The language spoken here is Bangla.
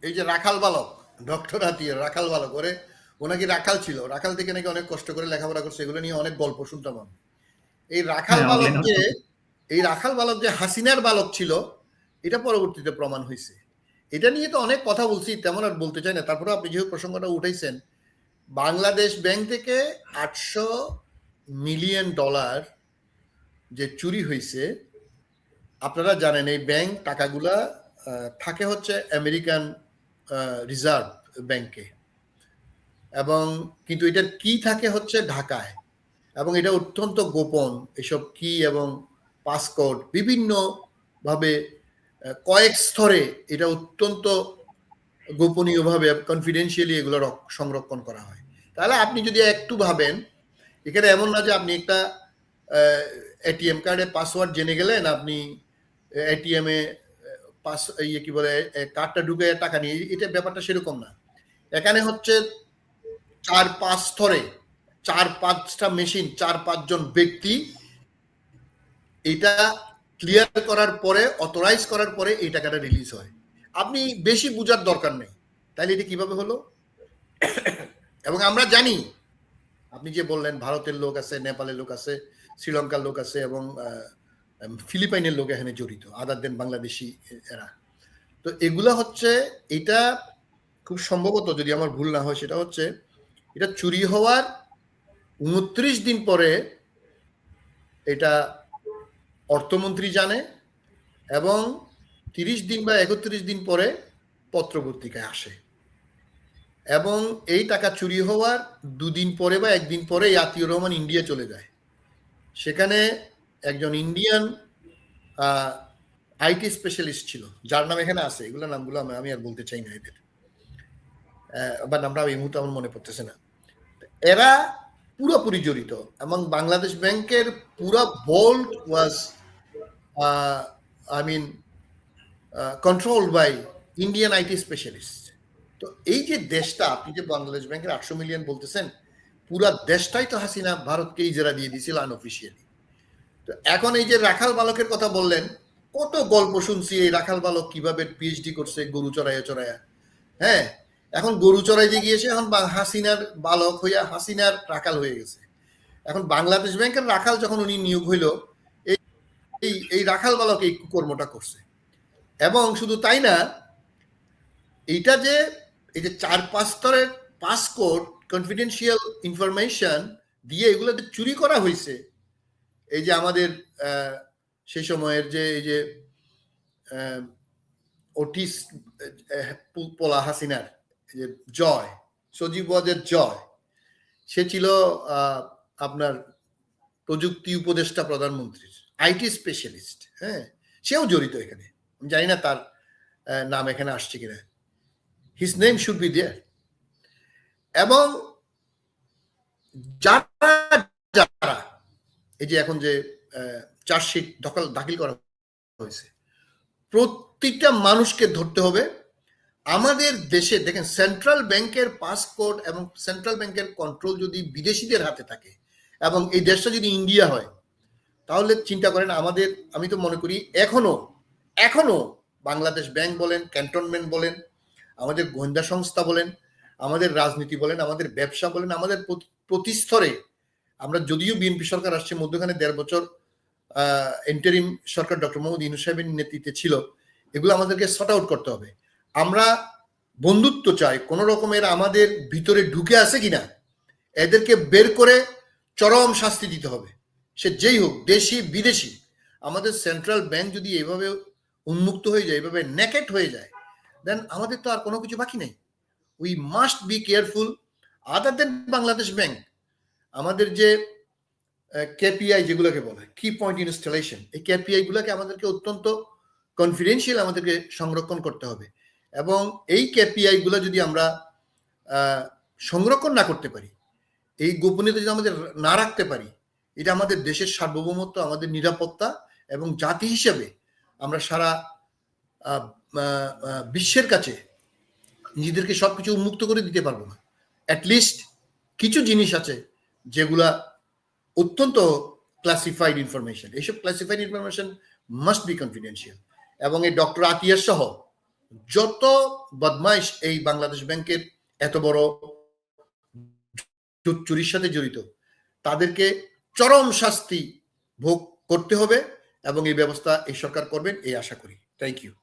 এই যে রাখাল বালক, ডক্টর আতিয়ার রাখাল বালক, ও নাকি রাখাল ছিল, রাখাল থেকে নাকি অনেক কষ্ট করে লেখাপড়া করছে, এগুলো নিয়ে অনেক গল্প শুনতাম আমি। এই রাখাল হ্যাঁ, বালক অনলাইনে যে এই রাখাল বালক যে হাসিনার বালক ছিল, এটা পরবর্তীতে প্রমাণ হয়েছে। এটা নিয়ে তো অনেক কথা বলছি, তেমন আর বলতে চাই না। তারপরে আপনি যেহেতু প্রসঙ্গটা উঠাইছেন, বাংলাদেশ ব্যাংক থেকে 800 মিলিয়ন ডলার যে চুরি হয়েছে, আপনারা জানেন এই ব্যাংক টাকাগুলা থাকে হচ্ছে আমেরিকান রিজার্ভ ব্যাংকে, এবং কিন্তু এটার কি থাকে হচ্ছে ঢাকায়, এবং এটা অত্যন্ত গোপন। এসব কি এবং পাসকোড বিভিন্ন ভাবে কয়েক স্তরে এটা অত্যন্ত গোপনীয়ভাবে কনফিডেন্সিয়ালি এগুলো সংরক্ষণ করা হয়। তাহলে আপনি যদি একটু ভাবেন, এখানে এমন না যে আপনি একটা এটিএম কার্ডের পাসওয়ার্ড জেনে গেলেন, আপনি এটিএম এ কি বলে কার্ডটা ঢুকে টাকা নিয়ে, এটা ব্যাপারটা সেরকম না। এখানে হচ্ছে 4-5 স্তরে 4-5টা মেশিন, 4-5 জন ব্যক্তি এটা ক্লিয়ার করার পরে, অথরাইজ করার পরে এই টাকাটা রিলিজ হয়। আপনি বেশি বুঝার দরকার নেই। তাহলে এটা কিভাবে হলো? এবং আমরা জানি, আপনি যে বললেন ভারতের লোক আছে, নেপালের লোক আছে, শ্রীলঙ্কার লোক আছে, এবং ফিলিপাইনের লোক এখানে জড়িত, আদার দেন বাংলাদেশি এরা। তো এগুলা হচ্ছে, এটা খুব সম্ভবত, যদি আমার ভুল না হয়, সেটা হচ্ছে এটা চুরি হওয়ার 29 দিন পরে এটা অর্থমন্ত্রী জানে, এবং 30 দিন বা 31 দিন পরে পত্রপত্রিকায় আসে। এবং এই টাকা চুরি হওয়ার 2 দিন পরে বা 1 দিন পরে আতিউর রহমান ইন্ডিয়া চলে যায়। সেখানে একজন ইন্ডিয়ান আইটি স্পেশালিস্ট ছিল, যার নাম এখানে আছে। এগুলো নামগুলো আমি আর বলতে চাই না, এদের বা নামটা এই মুহূর্তে আমার মনে পড়তেছে না। এরা পুরোপুরি জড়িত, এবং বাংলাদেশ ব্যাংকের পুরো bold was controlled by Indian IT specialist. তো এই যে দেশটা, আপনি যে বাংলাদেশ ব্যাংকের 800 মিলিয়ন বলতেছেন, পুরা দেশটাই তো হাসিনা ভারতকে ইজারা দিয়ে দিয়েছিল আনঅফিসিয়ালি। তো এখন এই যে রাখাল বালকের কথা বললেন, কত গল্প শুনছি এই রাখাল বালক কিভাবে পিএইচডি করছে গরু চড়াইয়া চড়াইয়া। হ্যাঁ, এখন গরু চড়াইতে গিয়েছে, এখন হাসিনার বালক হইয়া হাসিনার রাখাল হয়ে গেছে। এখন বাংলাদেশ ব্যাংকের রাখাল যখন উনি নিয়োগ হইল, এই রাখাল বালক এই কর্মটা করছে। এবং শুধু তাই না, এইটা যে এই যে 4-5 স্তরের পাসকোড, কনফিডেন্সিয়াল ইনফরমেশন দিয়ে এগুলো চুরি করা হয়েছে। এই যে আমাদের সেই সময়ের যে এই যে ওটিস পোলা হাসিনার যে জয়, সজীব ওয়াজের জয়, সে ছিল আপনার প্রযুক্তি উপদেষ্টা প্রধানমন্ত্রীর আইটি স্পেশালিস্ট। হ্যাঁ, সেও জড়িত এখানে। আমি জানি না তার নাম এখানে আসছে কিনা। His name should be there. এবং যারা যারা এই যে এখন যে চার্জশিট দাখিল করা হয়েছে, প্রত্যেকটা মানুষকে ধরতে হবে। আমাদের দেশে দেখেন, সেন্ট্রাল ব্যাংকের পাসকোড এবং সেন্ট্রাল ব্যাংকের কন্ট্রোল যদি বিদেশিদের হাতে থাকে, এবং এই দেশটা যদি ইন্ডিয়া হয়, তাহলে চিন্তা করেন আমাদের, আমি তো মনে করি এখনো বাংলাদেশ ব্যাংক বলেন, ক্যান্টনমেন্ট বলেন, আমাদের গোয়েন্দা সংস্থা বলেন, আমাদের রাজনীতি বলেন, আমাদের ব্যবসা বলেন, আমাদের প্রতিস্তরে, আমরা যদিও বিএনপি সরকার আসছে, মধ্যখানে 1.5 বছর ইন্টারিম সরকার ডক্টর মোহাম্মদ ইউনূস সাহেবের নেতৃত্বে ছিল, এগুলো আমাদেরকে সর্ট আউট করতে হবে। আমরা বন্ধুত্ব চাই, কোন রকমের আমাদের ভিতরে ঢুকে আছে কিনা এদেরকে বের করে চরম শাস্তি দিতে হবে, সে যেই হোক, দেশি বিদেশি। আমাদের সেন্ট্রাল ব্যাংক যদি এইভাবে উন্মুক্ত হয়ে যায়, এইভাবে নেকেট হয়ে যায়, দেন আমাদের তো আর কোনো কিছু বাকি নেই। We must be careful. Other than Bangladesh bank, আমাদের যে কেপিআই যেগুলোকে বলে, কি পয়েন্ট ইনস্টলেশন, এই কেপিআই গুলোকে আমাদেরকে অত্যন্ত কনফিডেন্সিয়াল আমাদেরকে সংরক্ষণ করতে হবে। এবং এই কেপিআই গুলো যদি আমরা সংরক্ষণ না করতে পারি, এই গোপনীয়তা যদি আমাদের না রাখতে পারি, এটা আমাদের দেশের সার্বভৌমত্ব, আমাদের নিরাপত্তা, এবং জাতি হিসেবে আমরা সারা বিশ্বের কাছে নিজেদেরকে সবকিছু উন্মুক্ত করে দিতে পারবো না। অ্যাটলিস্ট কিছু জিনিস আছে যেগুলা অত্যন্ত ক্লাসিফাইড ইনফরমেশন। এইসব classified information must be confidential. এবং এই ডক্টর আতিয়ার সহ যত বদমাইশ এই বাংলাদেশ ব্যাংকের এত বড় চুরির সাথে জড়িত তাদেরকে চরম শাস্তি ভোগ করতে হবে এবং এই ব্যবস্থা এই সরকার করবেন এই আশা করি। Thank you.